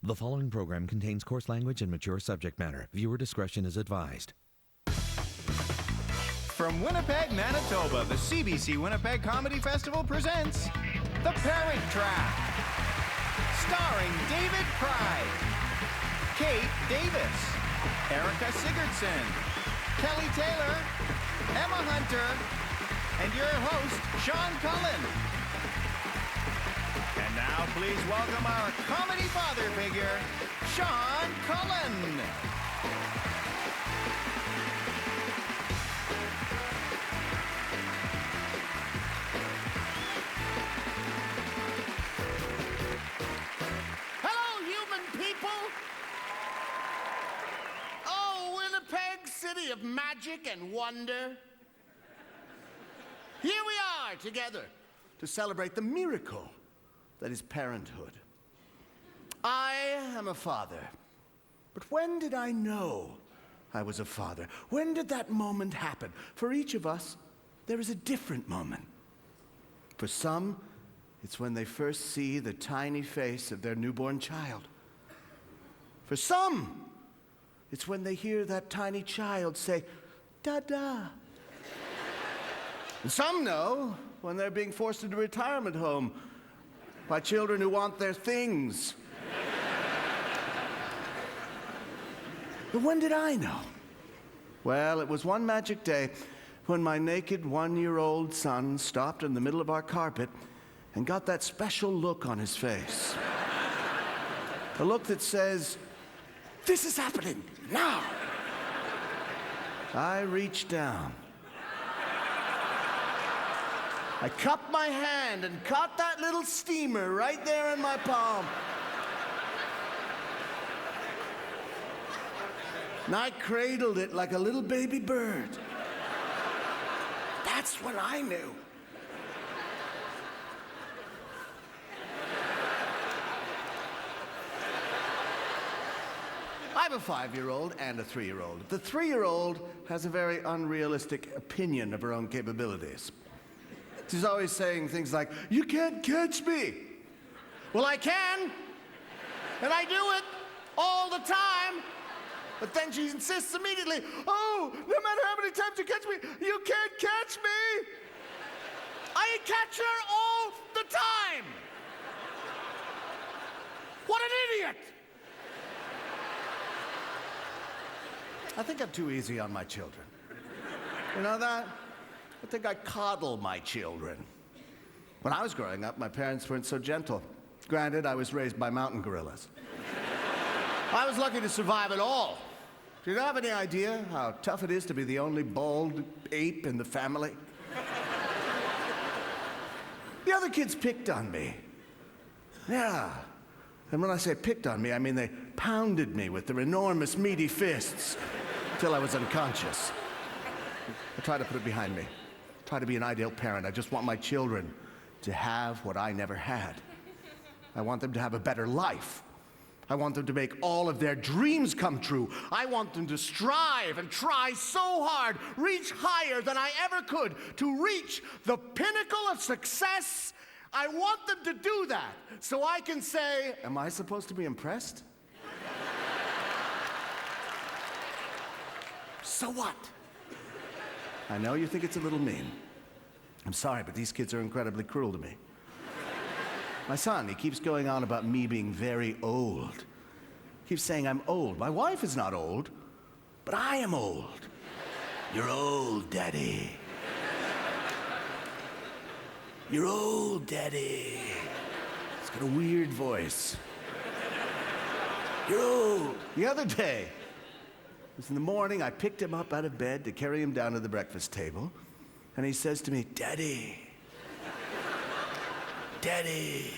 The following program contains coarse language and mature subject matter. Viewer discretion is advised. From Winnipeg, Manitoba, the CBC Winnipeg Comedy Festival presents The Parent Trap. Starring David Pride, Kate Davis, Erica Sigurdsson, Kelly Taylor, Emma Hunter, and your host, Sean Cullen. And now, please welcome our comedy father figure, Sean Cullen. Hello, human people. Oh, Winnipeg, city of magic and wonder. Here we are together to celebrate the miracle that is parenthood. I am a father, but when did I know I was a father? When did that moment happen? For each of us, there is a different moment. For some, it's when they first see the tiny face of their newborn child. For some, it's when they hear that tiny child say, "Dada." And some know when they're being forced into a retirement home by children who want their things. But when did I know? Well, it was one magic day when my naked one-year-old son stopped in the middle of our carpet and got that special look on his face. A look that says, "This is happening now." I reached down. I cupped my hand and caught that little steamer right there in my palm. And I cradled it like a little baby bird. That's when I knew. I have a 5-year-old and a 3-year-old. The 3-year-old has a very unrealistic opinion of her own capabilities. She's always saying things like, "You can't catch me." Well, I can, and I do it all the time. But then she insists immediately, "Oh, no matter how many times you catch me, you can't catch me." I catch her all the time. What an idiot. I think I'm too easy on my children. You know that? I think I coddle my children. When I was growing up, my parents weren't so gentle. Granted, I was raised by mountain gorillas. I was lucky to survive it all. Do you have any idea how tough it is to be the only bald ape in the family? The other kids picked on me. Yeah. And when I say picked on me, I mean they pounded me with their enormous, meaty fists till I was unconscious. I tried to put it behind me. Try to be an ideal parent. I just want my children to have what I never had. I want them to have a better life. I want them to make all of their dreams come true. I want them to strive and try so hard, reach higher than I ever could, to reach the pinnacle of success. I want them to do that so I can say, "Am I supposed to be impressed?" So what? I know you think it's a little mean. I'm sorry, but these kids are incredibly cruel to me. My son, he keeps going on about me being very old. He keeps saying I'm old. My wife is not old, but I am old. "You're old, Daddy. You're old, Daddy." He's got a weird voice. "You're old." The other day, it was in the morning, I picked him up out of bed to carry him down to the breakfast table, and he says to me, "Daddy, Daddy,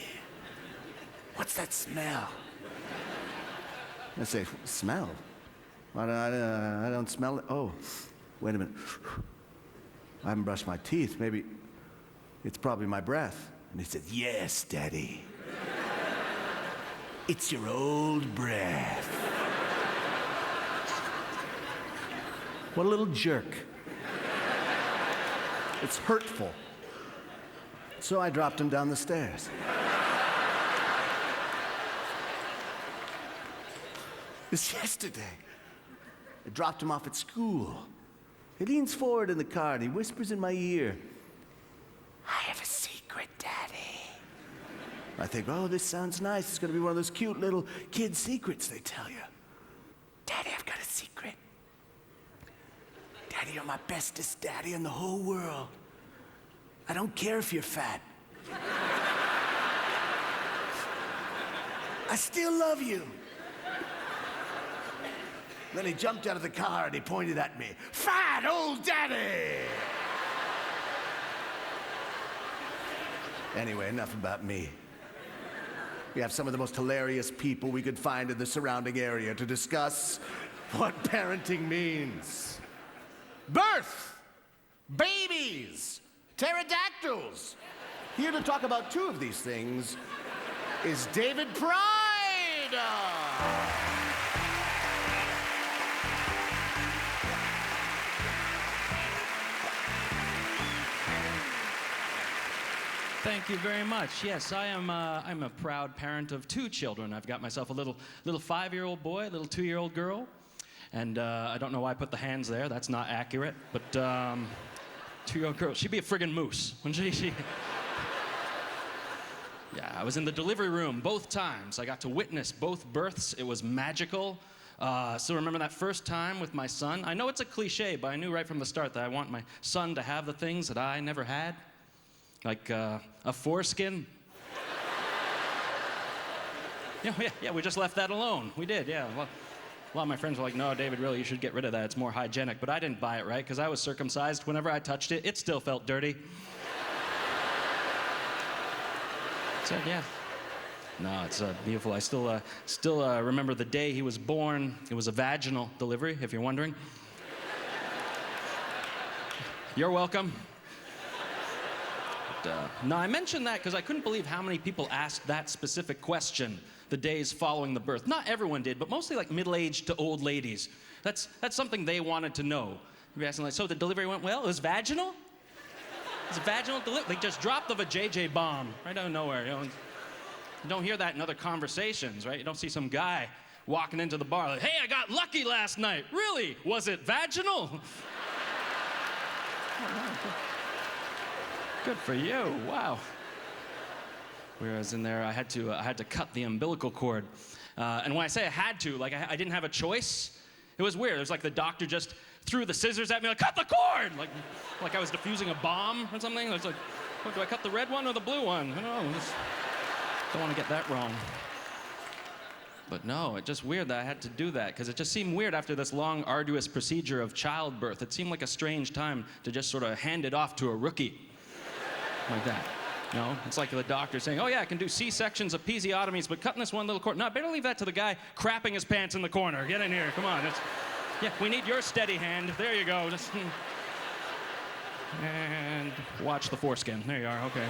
what's that smell?" I say, "Smell? I don't smell it." "Oh, wait a minute. I haven't brushed my teeth. Maybe it's probably my breath." And he says, "Yes, Daddy. It's your old breath." What a little jerk. It's hurtful. So I dropped him down the stairs. was yesterday. I dropped him off at school. He leans forward in the car and he whispers in my ear, "I have a secret, Daddy." I think, oh, this sounds nice. It's going to be one of those cute little kid secrets they tell you. "Daddy, I've got a secret. Daddy, you're my bestest daddy in the whole world. I don't care if you're fat. I still love you." Then he jumped out of the car and he pointed at me. "Fat old daddy!" Anyway, enough about me. We have some of the most hilarious people we could find in the surrounding area to discuss what parenting means. Birth, babies, pterodactyls. Here to talk about two of these things is David Pride. Thank you very much. Yes, I'm a proud parent of 2 children. I've got myself a little 5-year-old boy, a little 2-year-old girl, and I don't know why I put the hands there. That's not accurate. But 2-year-old girl, she'd be a friggin' moose. When she Yeah, I was in the delivery room both times. I got to witness both births. It was magical. So remember that first time with my son? I know it's a cliche, but I knew right from the start that I want my son to have the things that I never had. Like a foreskin. Yeah, we just left that alone. We did, yeah. Well, a lot of my friends were like, "No, David, really, you should get rid of that. It's more hygienic." But I didn't buy it, right? Because I was circumcised. Whenever I touched it, it still felt dirty. So, yeah. No, it's beautiful. I still remember the day he was born. It was a vaginal delivery, if you're wondering. You're welcome. No, I mentioned that because I couldn't believe how many people asked that specific question the days following the birth. Not everyone did, but mostly like middle-aged to old ladies. That's something they wanted to know. You're asking like, "So the delivery went well? It was vaginal? It was a vaginal delivery?" They just dropped the vajayjay bomb right out of nowhere. You don't hear that in other conversations, right? You don't see some guy walking into the bar like, "Hey, I got lucky last night." "Really? Was it vaginal?" Good for you. Wow. Whereas in there, I had to cut the umbilical cord, and when I say I had to, like I didn't have a choice. It was weird. It was like the doctor just threw the scissors at me, like, "Cut the cord!" Like I was defusing a bomb or something. It's like, do I cut the red one or the blue one? I don't know. Don't want to get that wrong. But no, it's just weird that I had to do that, because it just seemed weird after this long, arduous procedure of childbirth. It seemed like a strange time to just sort of hand it off to a rookie. Like that. You know, it's like the doctor saying, "Oh yeah, I can do C-sections, episiotomies, but cutting this one little cord, no, better leave that to the guy crapping his pants in the corner. Get in here, come on." Yeah, we need your steady hand. There you go. Just, and watch the foreskin. There you are. Okay,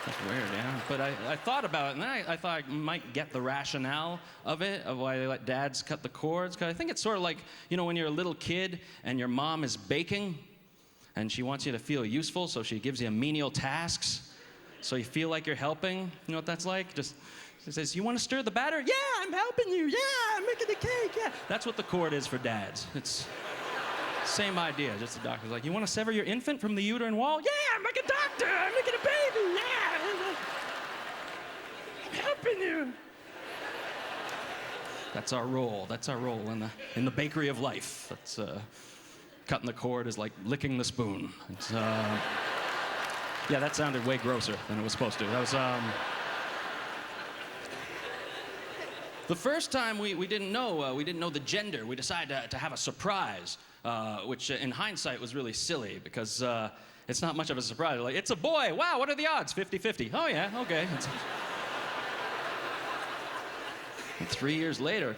that's weird, yeah. But I thought about it, and then I thought I might get the rationale of it, of why they let dads cut the cords, because I think it's sort of like, you know, when you're a little kid and your mom is baking, and she wants you to feel useful, so she gives you menial tasks, so you feel like you're helping. You know what that's like? Just, she says, "You want to stir the batter?" "Yeah, I'm helping you. Yeah, I'm making the cake. Yeah." That's what the cord is for dads. It's same idea. Just the doctor's like, "You want to sever your infant from the uterine wall?" "Yeah, I'm like a doctor. I'm making a baby. Yeah, I'm helping you." That's our role. That's our role in the bakery of life. That's cutting the cord is like licking the spoon. It's, yeah, that sounded way grosser than it was supposed to. That was, the first time we didn't know the gender. We decided to have a surprise, which in hindsight was really silly, because it's not much of a surprise. Like, "It's a boy. Wow, what are the odds? 50-50. Oh yeah, okay. 3 years later,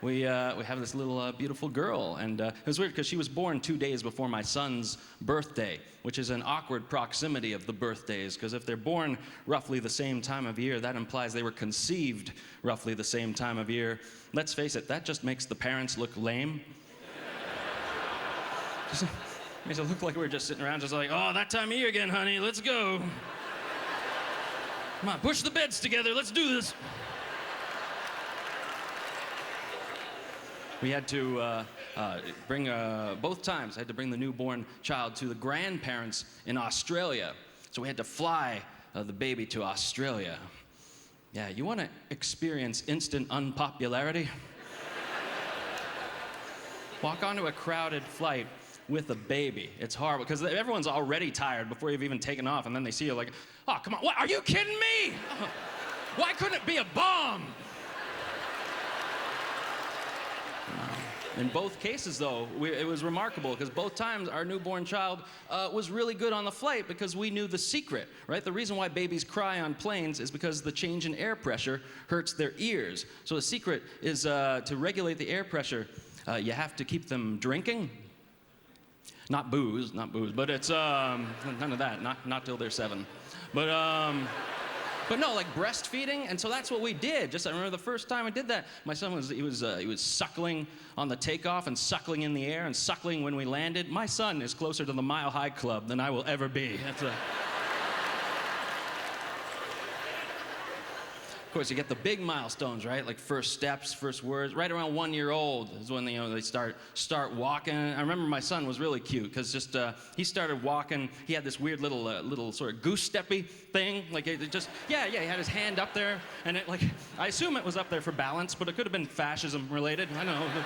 we have this little beautiful girl, and it was weird because she was born 2 days before my son's birthday, which is an awkward proximity of the birthdays, because if they're born roughly the same time of year, that implies they were conceived roughly the same time of year. Let's face it, that just makes the parents look lame. Just makes it look like we're just sitting around just like, "Oh, that time of year again, honey, let's go. Come on, push the beds together, let's do this." We had to bring, both times, I had to bring the newborn child to the grandparents in Australia. So we had to fly the baby to Australia. Yeah, you want to experience instant unpopularity? Walk onto a crowded flight with a baby. It's hard because everyone's already tired before you've even taken off, and then they see you like, oh, come on, what, are you kidding me? Why couldn't it be a bomb? In both cases, though, it was remarkable because both times our newborn child was really good on the flight because we knew the secret, right? The reason why babies cry on planes is because the change in air pressure hurts their ears. So the secret is to regulate the air pressure, you have to keep them drinking. Not booze, but it's none of that, not till they're 7. But no, like breastfeeding, and so that's what we did. Just I remember the first time I did that, my son he was suckling on the takeoff and suckling in the air and suckling when we landed. My son is closer to the Mile High Club than I will ever be. Of course, you get the big milestones, right? Like first steps, first words. Right around 1 year old is when they start walking. I remember my son was really cute because just he started walking. He had this weird little sort of goose steppy thing. Like it just he had his hand up there, and it I assume it was up there for balance, but it could have been fascism related. I don't know.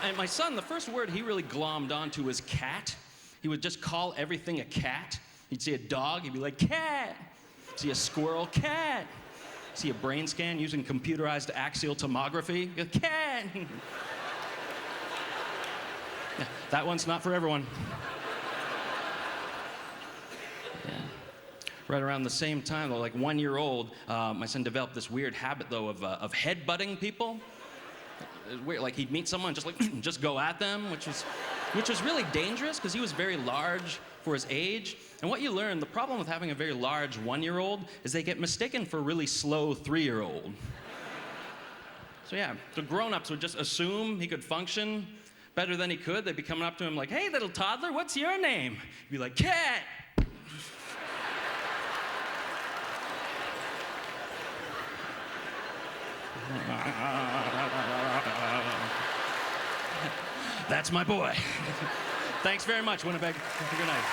And my son, the first word he really glommed onto was cat. He would just call everything a cat. He'd see a dog, he'd be like, cat. See a squirrel, cat. See a brain scan using computerized axial tomography, cat. Yeah, that one's not for everyone. Yeah. Right around the same time, though, like 1 year old, my son developed this weird habit, though, of headbutting people. It was weird, like he'd meet someone and just go at them, which was really dangerous because he was very large for his age. And what you learn, the problem with having a very large 1 year old is they get mistaken for a really slow 3 year old. So yeah, the grown-ups would just assume he could function better than he could. They'd be coming up to him like, hey, little toddler, what's your name? He'd be like, cat. That's my boy. Thanks very much, Winnipeg. Have a good night.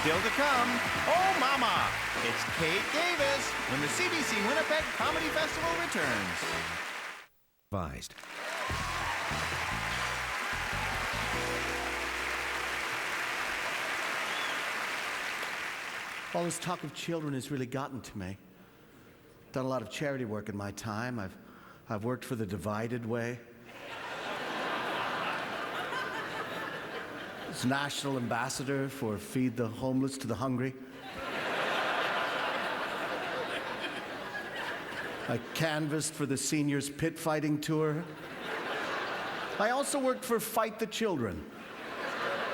Still to come, oh mama, it's Kate Davis when the CBC Winnipeg Comedy Festival returns. Advised. All this talk of children has really gotten to me. Done a lot of charity work in my time. I've worked for the Divided Way. As national ambassador for Feed the Homeless to the Hungry. I canvassed for the seniors pit fighting tour. I also worked for Fight the Children,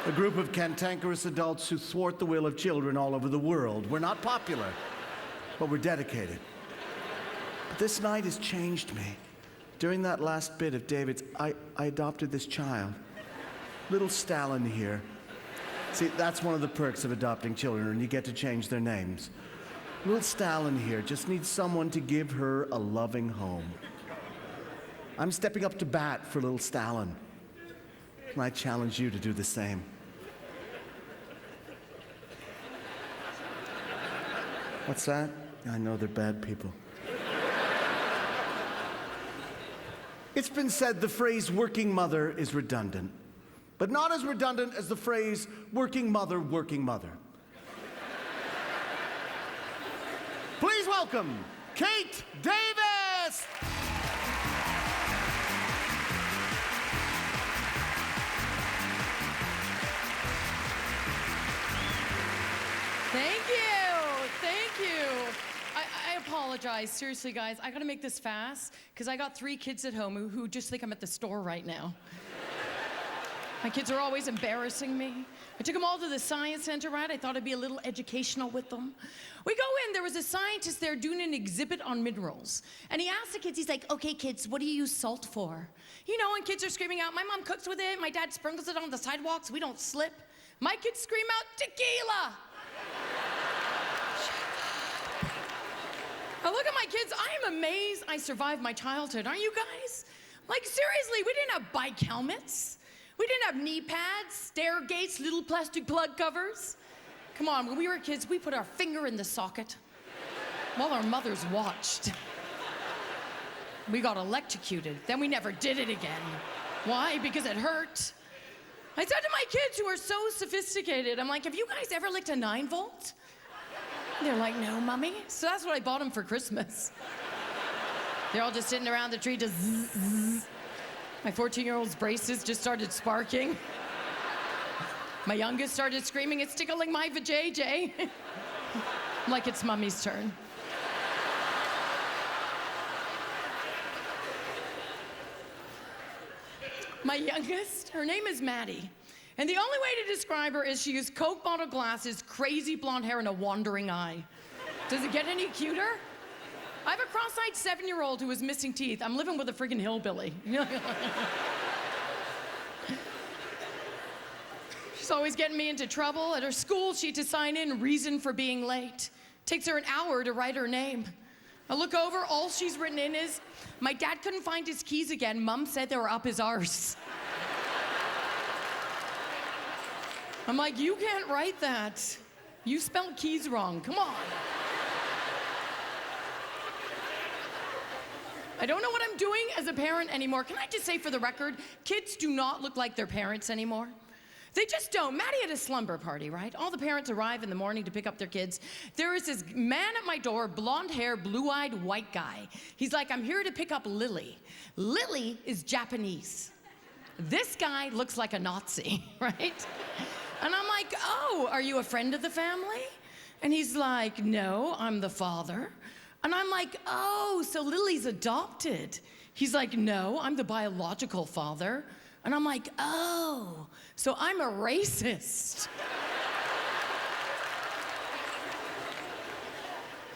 a group of cantankerous adults who thwart the will of children all over the world. We're not popular, but we're dedicated. But this night has changed me. During that last bit of David's, I adopted this child. Little Stalin here. See, that's one of the perks of adopting children, and you get to change their names. Little Stalin here just needs someone to give her a loving home. I'm stepping up to bat for little Stalin, and I challenge you to do the same. What's that? I know they're bad people. It's been said the phrase working mother is redundant, but not as redundant as the phrase working mother, working mother. Please welcome Kate Davis! Thank you. Thank you. I apologize. Seriously, guys, I gotta make this fast because I got 3 kids at home who just think I'm at the store right now. My kids are always embarrassing me. I took them all to the science center, right? I thought I'd be a little educational with them. We go in, there was a scientist there doing an exhibit on minerals. And he asked the kids, he's like, okay, kids, what do you use salt for? You know, and kids are screaming out, my mom cooks with it, my dad sprinkles it on the sidewalk so we don't slip. My kids scream out, tequila! I look at my kids, I am amazed I survived my childhood. Aren't you guys? Like, seriously, we didn't have bike helmets. We didn't have knee pads, stair gates, little plastic plug covers. Come on, when we were kids, we put our finger in the socket while our mothers watched. We got electrocuted. Then we never did it again. Why? Because it hurt. I said to my kids who are so sophisticated, I'm like, have you guys ever licked a 9-volt? They're like, no, Mommy. So that's what I bought them for Christmas. They're all just sitting around the tree, just zzz, zzz. My 14-year-old's braces just started sparking. My youngest started screaming, it's tickling my vajayjay. I'm like, it's Mommy's turn. My youngest, her name is Maddie. And the only way to describe her is she has Coke bottle glasses, crazy blonde hair, and a wandering eye. Does it get any cuter? I have a cross-eyed 7-year-old who is missing teeth. I'm living with a friggin' hillbilly. She's always getting me into trouble. At her school, she had to sign in reason for being late. Takes her an hour to write her name. I look over, all she's written in is, my dad couldn't find his keys again. Mom said they were up his arse. I'm like, you can't write that. You spelled keys wrong, come on. I don't know what I'm doing as a parent anymore. Can I just say for the record, kids do not look like their parents anymore. They just don't. Maddie had a slumber party, right? All the parents arrive in the morning to pick up their kids. There is this man at my door, blonde hair, blue-eyed white guy. He's like, I'm here to pick up Lily. Lily is Japanese. This guy looks like a Nazi, right? And I'm like, oh, are you a friend of the family? And he's like, no, I'm the father. And I'm like, oh, so Lily's adopted. He's like, no, I'm the biological father. And I'm like, oh, so I'm a racist.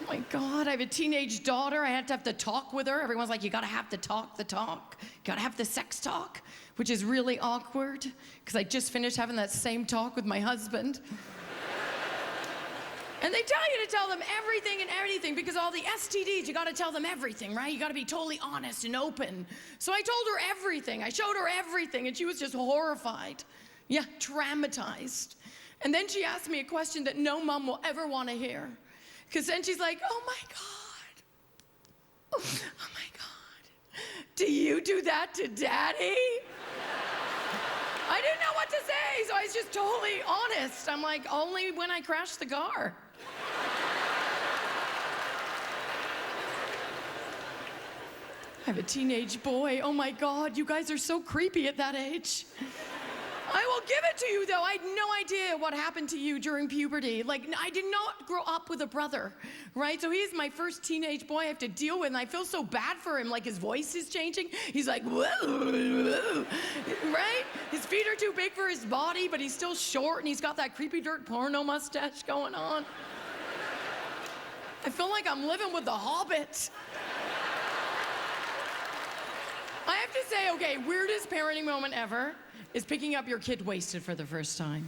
Oh my God, I have a teenage daughter. I had to have the talk with her. Everyone's like, you gotta have the talk. You gotta have the sex talk, which is really awkward, because I just finished having that same talk with my husband. And they tell you to tell them everything and anything, because all the STDs, you gotta tell them everything, right? You gotta be totally honest and open. So I told her everything. I showed her everything, and she was just horrified. Yeah, traumatized. And then she asked me a question that no mom will ever wanna hear. Because then she's like, oh my God. Oh my God. Do you do that to Daddy? I didn't know what to say, so I was just totally honest. I'm like, only when I crash the car. I have a teenage boy. Oh my God, you guys are so creepy at that age. I will give it to you, though. I had no idea what happened to you during puberty. Like, I did not grow up with a brother, right? So he's my first teenage boy I have to deal with, and I feel so bad for him. Like, his voice is changing. He's like, whoa, right? His feet are too big for his body, but he's still short, and he's got that creepy dirt porno mustache going on. I feel like I'm living with the Hobbit. I have to say, okay, weirdest parenting moment ever is picking up your kid wasted for the first time.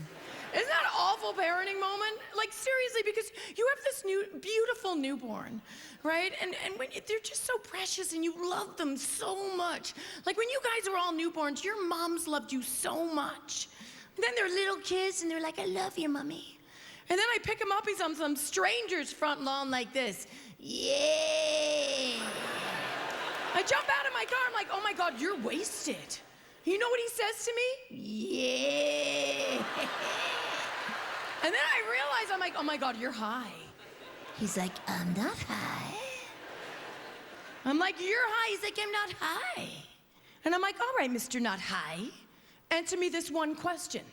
Isn't that an awful parenting moment? Like, seriously, because you have this new, beautiful newborn, right? And when they're just so precious and you love them so much. Like, when you guys were all newborns, your moms loved you so much. And then they're little kids and they're like, I love you, Mommy. And then I pick him up, he's on some stranger's front lawn like this. Yeah. I jump out of my car, I'm like, oh my God, you're wasted. You know what he says to me? Yeah. And then I realize, I'm like, oh my God, you're high. He's like, I'm not high. I'm like, you're high. He's like, I'm not high. And I'm like, all right, Mr. Not High, answer me this one question.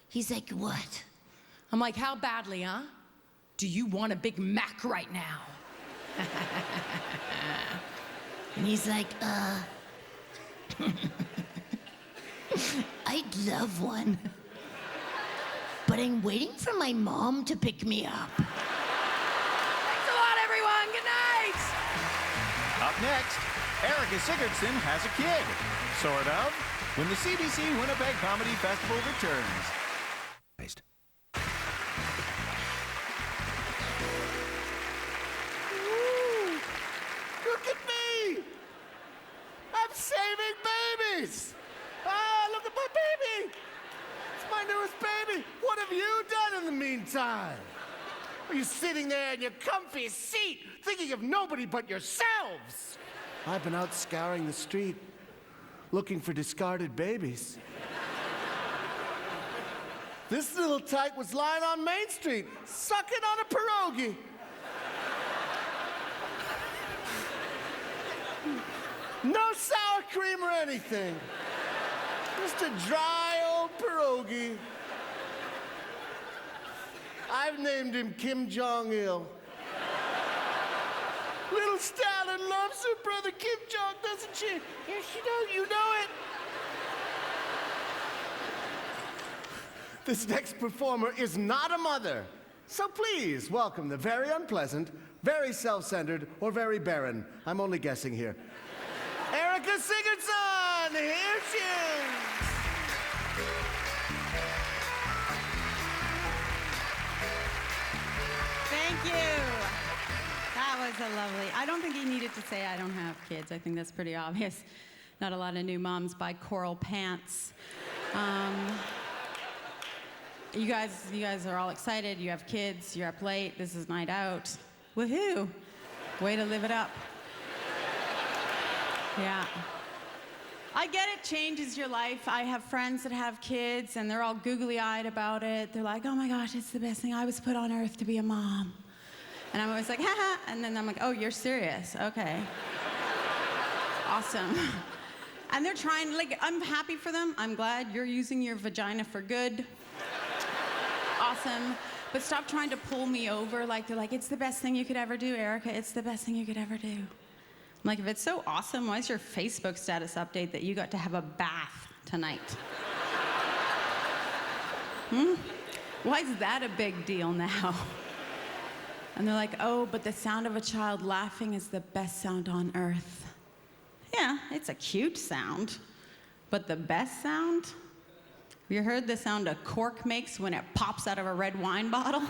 He's like, what? I'm like, how badly, huh? Do you want a Big Mac right now? And he's like, I'd love one. But I'm waiting for my mom to pick me up. Thanks a lot, everyone. Good night. Up next, Erica Sigurdsson has a kid. Sort of. When the CBC Winnipeg Comedy Festival returns. time? Are you sitting there in your comfy seat thinking of nobody but yourselves? I've been out scouring the street looking for discarded babies. This little tyke was lying on Main Street, sucking on a pierogi. No sour cream or anything. Just a dry old pierogi. I've named him Kim Jong-il. Little Stalin loves her brother Kim Jong, doesn't she? Yes, she does. You know it. This next performer is not a mother. So please welcome the very unpleasant, very self-centered, or very barren. I'm only guessing here. Erica Sigurdsson! Here she is! Thank you. That was a lovely. I don't think he needed to say I don't have kids. I think that's pretty obvious. Not a lot of new moms buy coral pants. You guys are all excited. You have kids. You're up late. This is night out. Woohoo! Way to live it up. Yeah. I get it changes your life. I have friends that have kids, and they're all googly-eyed about it. They're like, oh my gosh, it's the best thing. I was put on earth to be a mom. And I'm always like, haha. And then I'm like, oh, you're serious. Okay. Awesome. And they're trying, like, I'm happy for them. I'm glad you're using your vagina for good. Awesome. But stop trying to pull me over. Like, they're like, it's the best thing you could ever do, Erica. It's the best thing you could ever do. I'm like, if it's so awesome, why is your Facebook status update that you got to have a bath tonight? Why is that a big deal now? And they're like, oh, but the sound of a child laughing is the best sound on earth. Yeah, it's a cute sound. But the best sound? Have you heard the sound a cork makes when it pops out of a red wine bottle?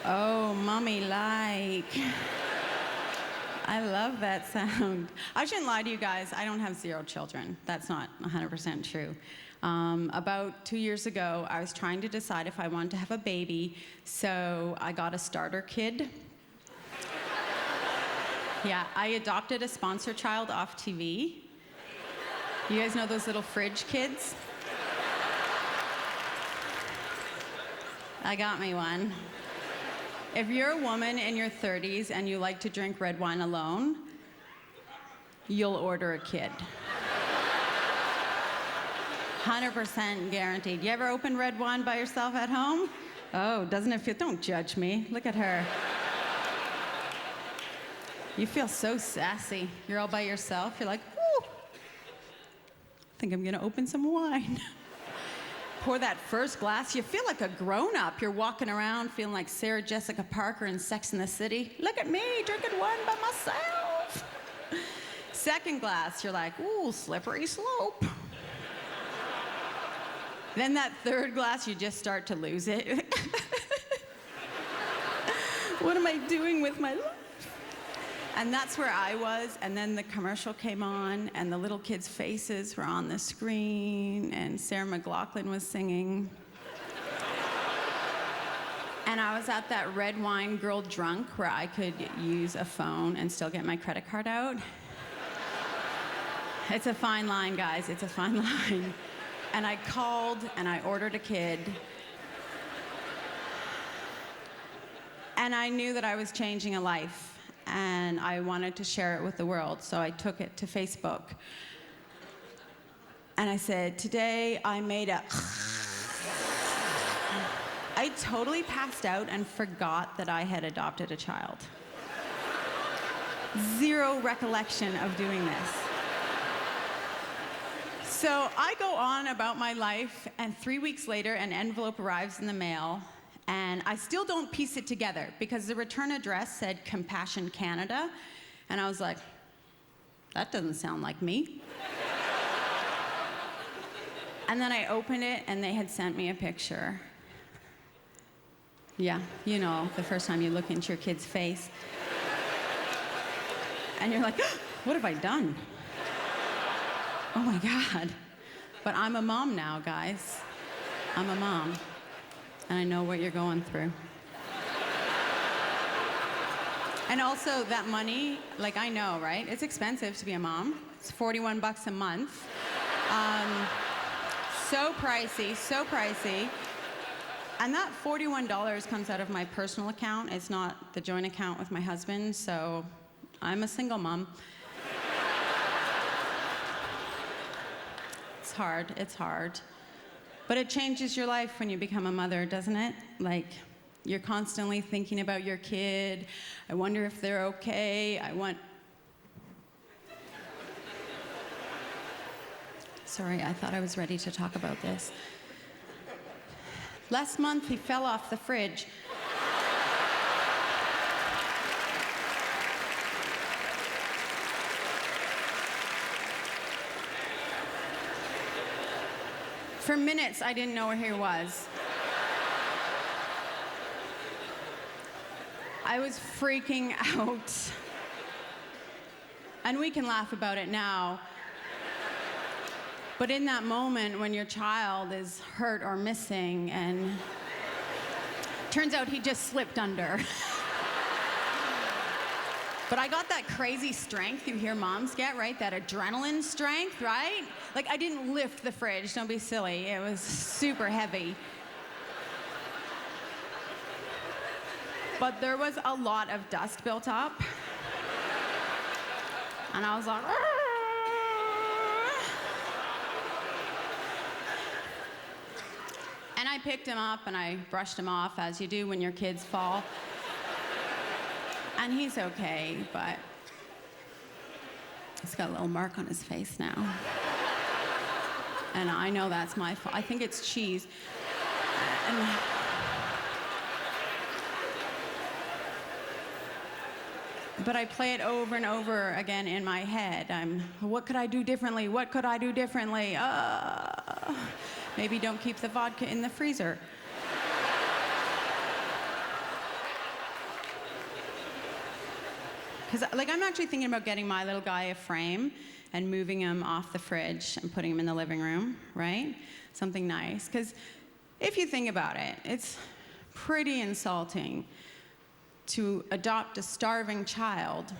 Oh, mommy like. I love that sound. I shouldn't lie to you guys. I don't have 0 children. That's not 100% true. About 2 years ago, I was trying to decide if I wanted to have a baby, so I got a starter kid. Yeah, I adopted a sponsor child off TV. You guys know those little fridge kids? I got me one. If you're a woman in your 30s and you like to drink red wine alone, you'll order a kid. 100% guaranteed. You ever open red wine by yourself at home? Oh, doesn't it feel, don't judge me. Look at her. You feel so sassy. You're all by yourself. You're like, ooh, I think I'm gonna open some wine. Pour that first glass. You feel like a grown-up. You're walking around feeling like Sarah Jessica Parker in Sex and the City. Look at me, drinking wine by myself. Second glass, you're like, ooh, slippery slope. Then that third glass, you just start to lose it. What am I doing with my life? And that's where I was, and then the commercial came on, and the little kids' faces were on the screen, and Sarah McLachlan was singing. And I was at that red wine girl drunk where I could use a phone and still get my credit card out. It's a fine line, guys, it's a fine line. And I called, and I ordered a kid. And I knew that I was changing a life. And I wanted to share it with the world, so I took it to Facebook. And I said, today I made a... I totally passed out and forgot that I had adopted a child. 0 recollection of doing this. So I go on about my life, and 3 weeks later, an envelope arrives in the mail. And I still don't piece it together because the return address said Compassion Canada. And I was like, that doesn't sound like me. And then I opened it and they had sent me a picture. Yeah, you know, the first time you look into your kid's face. And you're like, what have I done? Oh my God. But I'm a mom now, guys. I'm a mom, and I know what you're going through. And also that money, like I know, right? It's expensive to be a mom. It's $41 a month. So pricey, so pricey. And that $41 comes out of my personal account. It's not the joint account with my husband, so I'm a single mom. It's hard, it's hard. But it changes your life when you become a mother, doesn't it? Like, you're constantly thinking about your kid. I wonder if they're okay. Sorry, I thought I was ready to talk about this. Last month, he fell off the fridge. For minutes, I didn't know where he was. I was freaking out. And we can laugh about it now. But in that moment when your child is hurt or missing, and turns out he just slipped under. But I got that crazy strength you hear moms get, right? That adrenaline strength, right? Like, I didn't lift the fridge, don't be silly. It was super heavy. But there was a lot of dust built up. And I was like, "Argh!" And I picked him up and I brushed him off, as you do when your kids fall. And he's okay, but he's got a little mark on his face now. And I know that's my fault. I think it's cheese. But I play it over and over again in my head. What could I do differently? What could I do differently? Maybe don't keep the vodka in the freezer. Because, like, I'm actually thinking about getting my little guy a frame and moving him off the fridge and putting him in the living room, right? Something nice. Because if you think about it, it's pretty insulting to adopt a starving child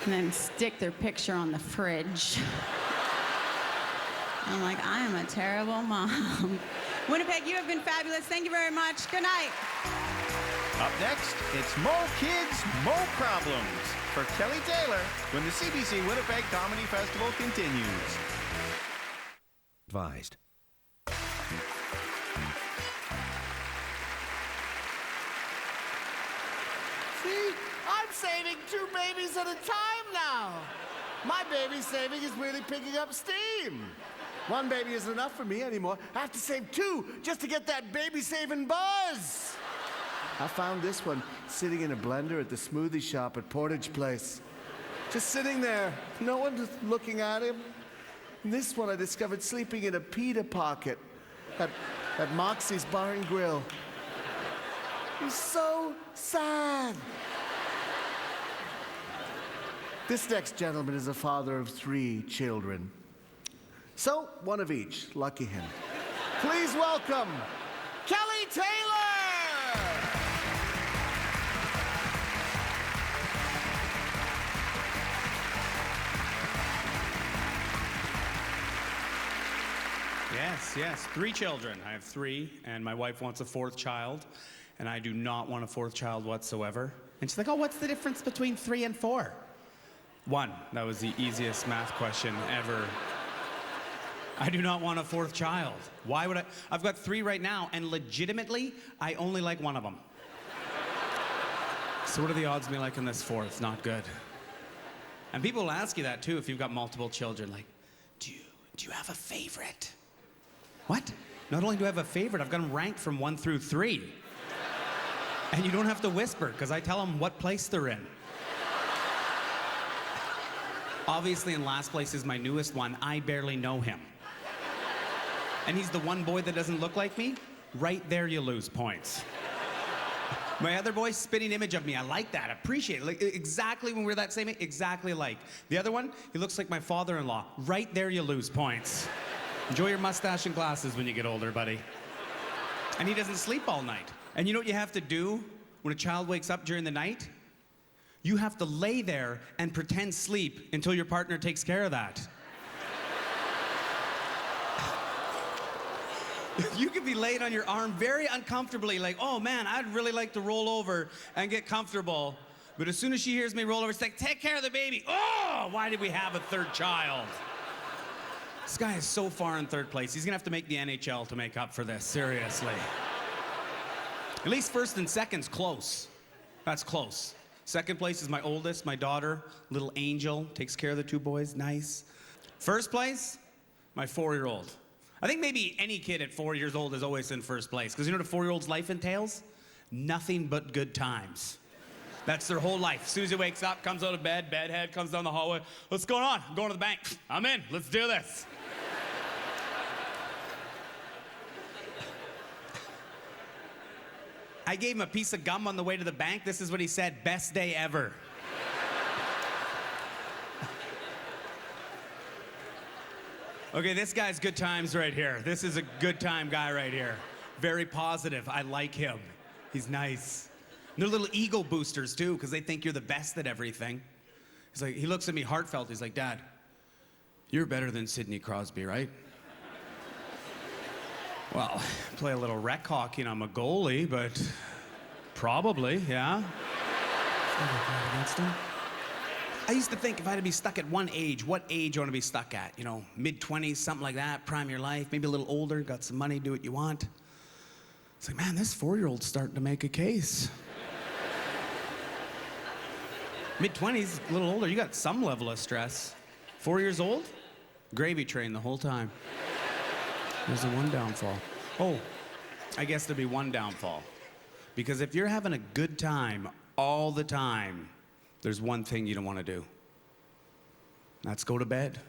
and then stick their picture on the fridge. I'm like, I am a terrible mom. Winnipeg, you have been fabulous. Thank you very much. Good night. Up next, it's Mo Kids, Mo Problems for Kelly Taylor when the CBC Winnipeg Comedy Festival continues. Advised. See, I'm saving 2 babies at a time now. My baby saving is really picking up steam. 1 baby isn't enough for me anymore. I have to save 2 just to get that baby-saving buzz. I found this one sitting in a blender at the smoothie shop at Portage Place. Just sitting there, no one looking at him. And this one I discovered sleeping in a pita pocket at Moxie's Bar and Grill. He's so sad. This next gentleman is a father of 3 children. So, 1 of each. Lucky him. Please welcome Kelly Taylor! Yes, 3 children. I have 3, and my wife wants a 4th child, and I do not want a 4th child whatsoever. And she's like, oh, what's the difference between 3 and 4? 1. That was the easiest math question ever. I do not want a 4th child. Why would I? I've got 3 right now, and legitimately, I only like 1 of them. So what are the odds of me liking this 4th? Not good. And people will ask you that, too, if you've got multiple children. Like, do you have a favorite? What? Not only do I have a favorite, I've got them ranked from 1 through 3. And you don't have to whisper, because I tell them what place they're in. Obviously, in last place is my newest one. I barely know him. And he's the one boy that doesn't look like me. Right there, you lose points. My other boy, spitting image of me. I like that. I appreciate it. Like, exactly when we're that same age, exactly alike. The other one, he looks like my father-in-law. Right there, you lose points. Enjoy your mustache and glasses when you get older, buddy. And he doesn't sleep all night. And you know what you have to do when a child wakes up during the night? You have to lay there and pretend sleep until your partner takes care of that. You could be laid on your arm very uncomfortably, like, oh man, I'd really like to roll over and get comfortable. But as soon as she hears me roll over, it's like, take care of the baby. Oh, why did we have a third child? This guy is so far in third place. He's gonna have to make the NHL to make up for this, seriously. At least first and second's close. That's close. Second place is my oldest, my daughter, little angel, takes care of the two boys, nice. First place, my 4-year-old. I think maybe any kid at 4 years old is always in first place, because you know what a 4-year-old's life entails? Nothing but good times. That's their whole life. As soon as he wakes up, comes out of bed, bedhead, comes down the hallway. What's going on? I'm going to the bank. I'm in. Let's do this. I gave him a piece of gum on the way to the bank. This is what he said, best day ever. Okay, this guy's good times right here. This is a good time guy right here. Very positive. I like him. He's nice. And they're little ego boosters too, because they think you're the best at everything. He's like, he looks at me heartfelt. He's like, Dad, you're better than Sidney Crosby, right? Well, play a little rec hockey and I'm a goalie, but probably, yeah. I used to think if I had to be stuck at one age, what age I want to be stuck at? You know, mid-20s, something like that, prime your life, maybe a little older, got some money, do what you want. It's like, man, this 4-year-old's starting to make a case. Mid-20s, a little older, you got some level of stress. 4 years old, gravy train the whole time. There's the one downfall. Oh, I guess there'd be one downfall. Because if you're having a good time all the time, there's one thing you don't want to do. That's go to bed.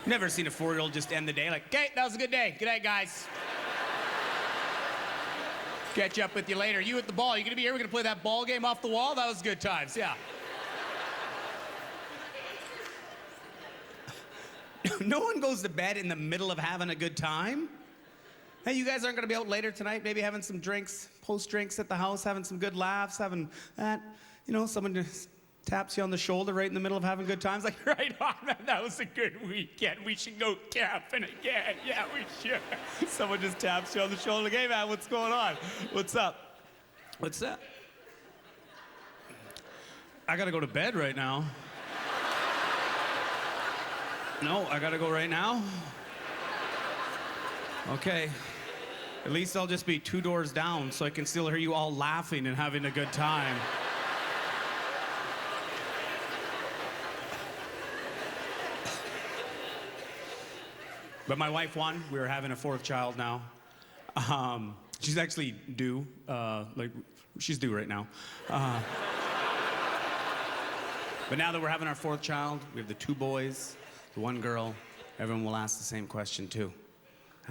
Never seen a 4-year-old just end the day like, okay, that was a good day. Good night, guys. Catch up with you later. You at the ball. You gonna be here? We're gonna play that ball game off the wall? That was good times, yeah. No one goes to bed in the middle of having a good time. Hey, you guys aren't gonna be out later tonight, maybe having some drinks, post-drinks at the house, having some good laughs, having that. You know, someone just taps you on the shoulder right in the middle of having good times, like, right on, man, that was a good weekend. We should go camping again. Yeah, we should. Someone just taps you on the shoulder, like, hey, man, what's going on? What's up? What's up? I gotta go to bed right now. No, I gotta go right now? Okay. At least I'll just be 2 doors down so I can still hear you all laughing and having a good time. But my wife won. We're having a 4th child now. She's actually due. She's due right now. But now that we're having our 4th child, we have the 2 boys, the 1 girl. Everyone will ask the same question too.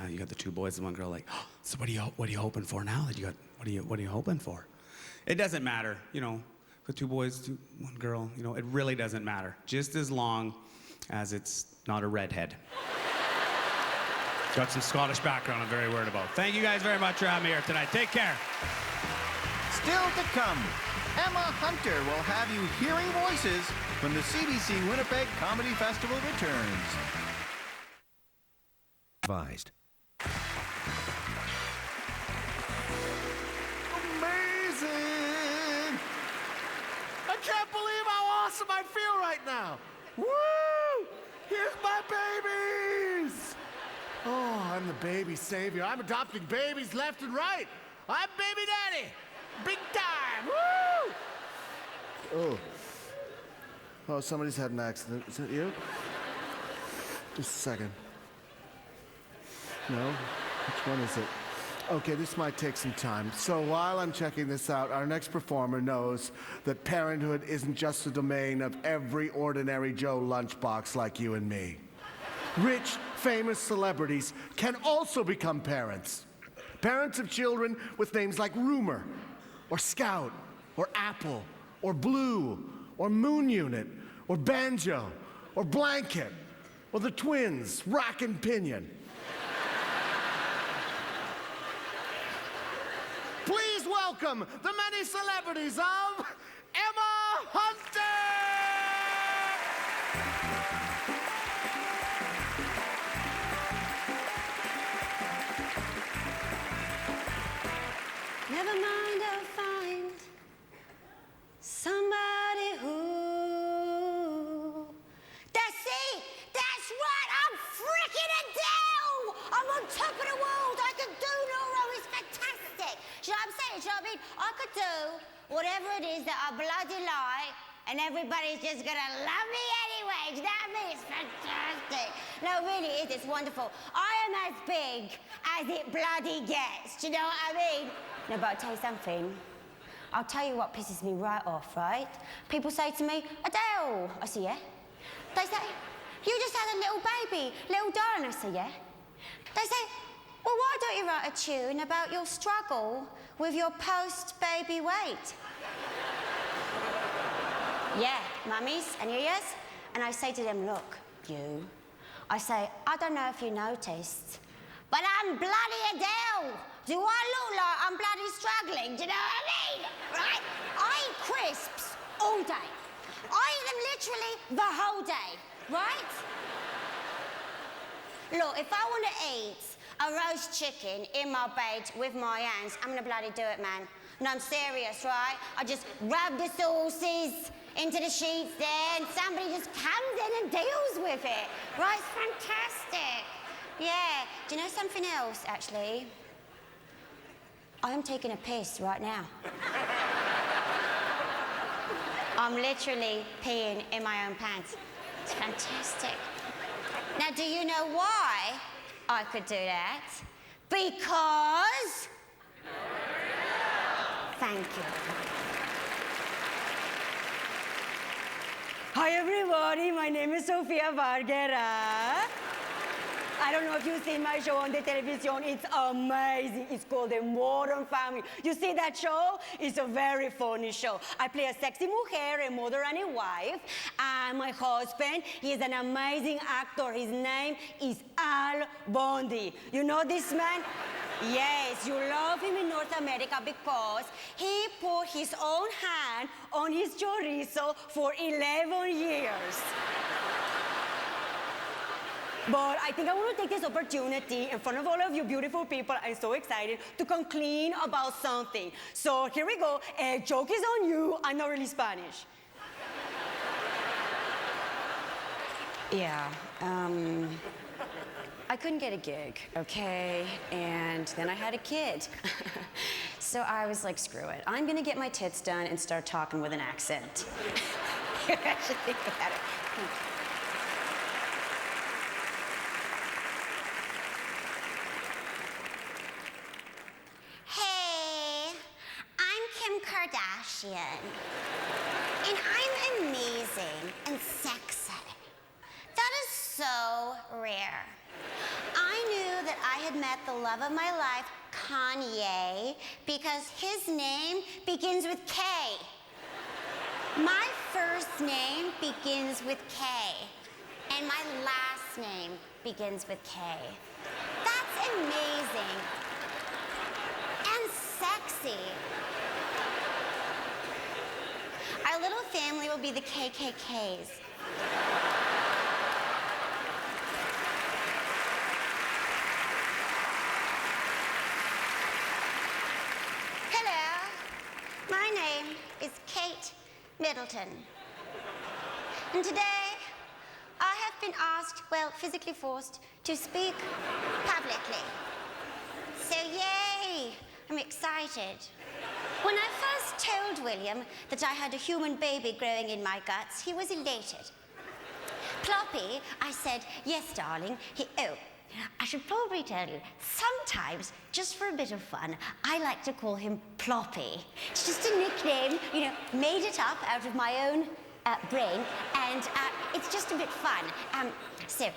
You got the 2 boys and 1 girl. Like, oh, so what are you hoping for now that you got? What are you hoping for? It doesn't matter, you know. The 2 boys, 1 girl. You know, it really doesn't matter. Just as long as it's not a redhead. Got some Scottish background I'm very worried about. Thank you guys very much for having me here tonight. Take care. Still to come, Emma Hunter will have you hearing voices when the CBC Winnipeg Comedy Festival returns. Advised. Amazing! I can't believe how awesome I feel right now. Woo! Here's my babies! Oh, I'm the baby savior. I'm adopting babies left and right. I'm baby daddy. Big time. Woo! Oh, somebody's had an accident. Is it you? Just a second. No? Which one is it? Okay, this might take some time. So while I'm checking this out, our next performer knows that parenthood isn't just the domain of every ordinary Joe lunchbox like you and me. Rich, famous celebrities can also become parents. Parents of children with names like Rumor, or Scout, or Apple, or Blue, or Moon Unit, or Banjo, or Blanket, or the twins, Rack and Pinion. Please welcome the many celebrities of Emma Hunter! Never mind, I'll find somebody who. That's what I'm freaking Adele! I'm on top of the world. I can do no wrong. It's fantastic. You know what I'm saying? You know what I mean? I could do whatever it is that I bloody like, and everybody's just gonna love me anyway. Do you know what I mean? It's fantastic. No, really, it is wonderful. I am as big as it bloody gets. Do you know what I mean? No, but I'll tell you something. I'll tell you what pisses me right off, right? People say to me, Adele. I say, yeah. They say, you just had a little baby, little darling. I say, yeah. They say, well, why don't you write a tune about your struggle with your post-baby weight? Yeah, mummies and yayas. And I say to them, look, you. I say, I don't know if you noticed, but I'm bloody Adele. Do I look like I'm bloody struggling? Do you know what I mean? Right? I eat crisps all day. I eat them literally the whole day, right? Look, if I want to eat a roast chicken in my bed with my hands, I'm gonna bloody do it, man. No, I'm serious, right? I just rub the sauces into the sheets there, and somebody just comes in and deals with it. Right? It's fantastic. Yeah. Do you know something else, actually? I am taking a piss right now. I'm literally peeing in my own pants. It's fantastic. Now, do you know why I could do that? Because... Thank you. Hi, everybody. My name is Sofia Vergara. I don't know if you've seen my show on the television. It's amazing. It's called The Modern Family. You see that show? It's a very funny show. I play a sexy mujer, a mother and a wife. And my husband, he is an amazing actor. His name is Al Bundy. You know this man? Yes, you love him in North America because he put his own hand on his chorizo for 11 years. But I think I want to take this opportunity in front of all of you beautiful people. I'm so excited to come clean about something. So here we go. A joke is on you. I'm not really Spanish. Yeah, I couldn't get a gig, okay? And then I had a kid. So I was like, screw it. I'm gonna get my tits done and start talking with an accent. I should think about it. Kardashian. And I'm amazing and sexy. That is so rare. I knew that I had met the love of my life, Kanye, because his name begins with K. My first name begins with K, and my last name begins with K. That's amazing and sexy. Our little family will be the KKKs. Hello, my name is Kate Middleton. And today, I have been asked, well, physically forced, to speak publicly. So yay, I'm excited. When I first told William that I had a human baby growing in my guts, he was elated. Ploppy, I said, yes, darling. I should probably tell you, sometimes, just for a bit of fun, I like to call him Ploppy. It's just a nickname, you know, made it up out of my own brain, and it's just a bit fun. So,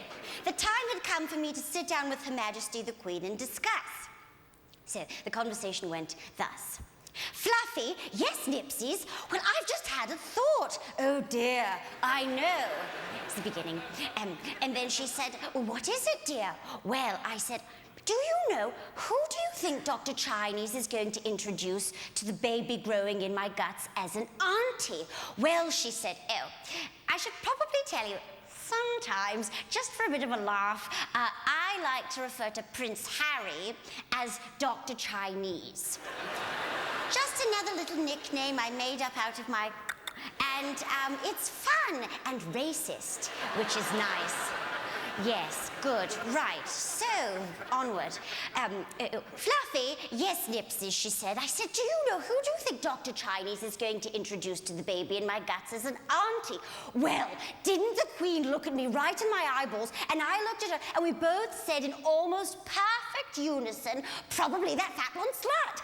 the time had come for me to sit down with Her Majesty the Queen and discuss. So, the conversation went thus. Fluffy, yes, Nipsies. Well, I've just had a thought. Oh dear, I know. It's the beginning. And then she said, well, what is it, dear? Well, I said, do you know, who do you think Dr. Chinese is going to introduce to the baby growing in my guts as an auntie? Well, she said, oh, I should probably tell you, sometimes, just for a bit of a laugh, I like to refer to Prince Harry as Dr. Chinese. Just another little nickname I made up out of my... And it's fun and racist, which is nice. Yes, good, right. So, onward. Fluffy, yes, Nipsey, she said. I said, do you know, who do you think Dr. Chinese is going to introduce to the baby in my guts as an auntie? Well, didn't the Queen look at me right in my eyeballs, and I looked at her, and we both said in almost perfect unison, probably that fat one slut.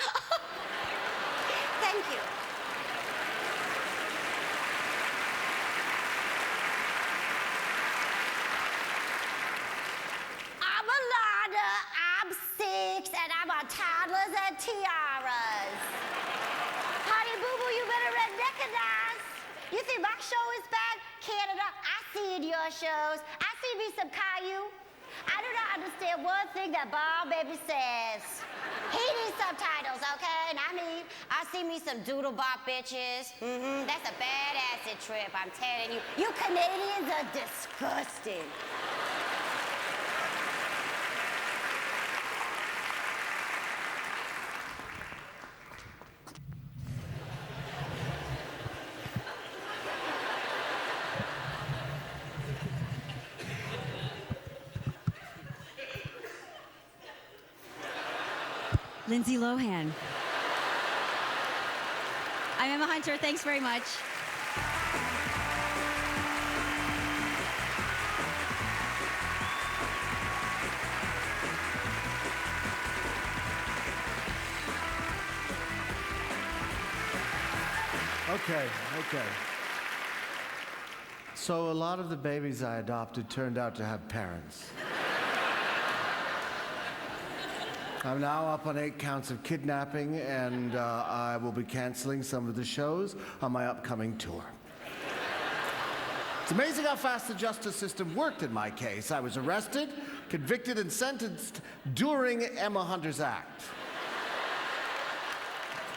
Thank you. I'm a Lana, I'm 6, and I'm on toddlers and tiaras. Honey boo boo, you better recognize. You think my show is bad? Canada, I see in your shows. I see me some Caillou. I do not understand one thing that Bob Baby says. He needs subtitles, okay? And I see me some doodle bop bitches. That's a bad acid trip, I'm telling you. You Canadians are disgusting. Lindsay Lohan. I'm Emma Hunter. Thanks very much. Okay. So a lot of the babies I adopted turned out to have parents. I'm now up on 8 counts of kidnapping, and I will be canceling some of the shows on my upcoming tour. It's amazing how fast the justice system worked in my case. I was arrested, convicted, and sentenced during Emma Hunter's act.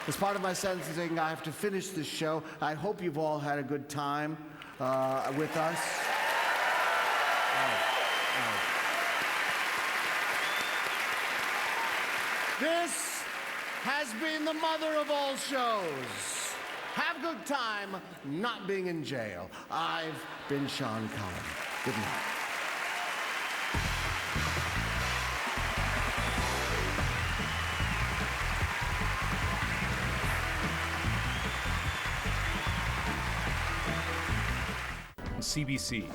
As part of my sentencing, I have to finish this show. I hope you've all had a good time with us. This has been the mother of all shows. Have a good time not being in jail. I've been Sean Cullen. Good night. CBC.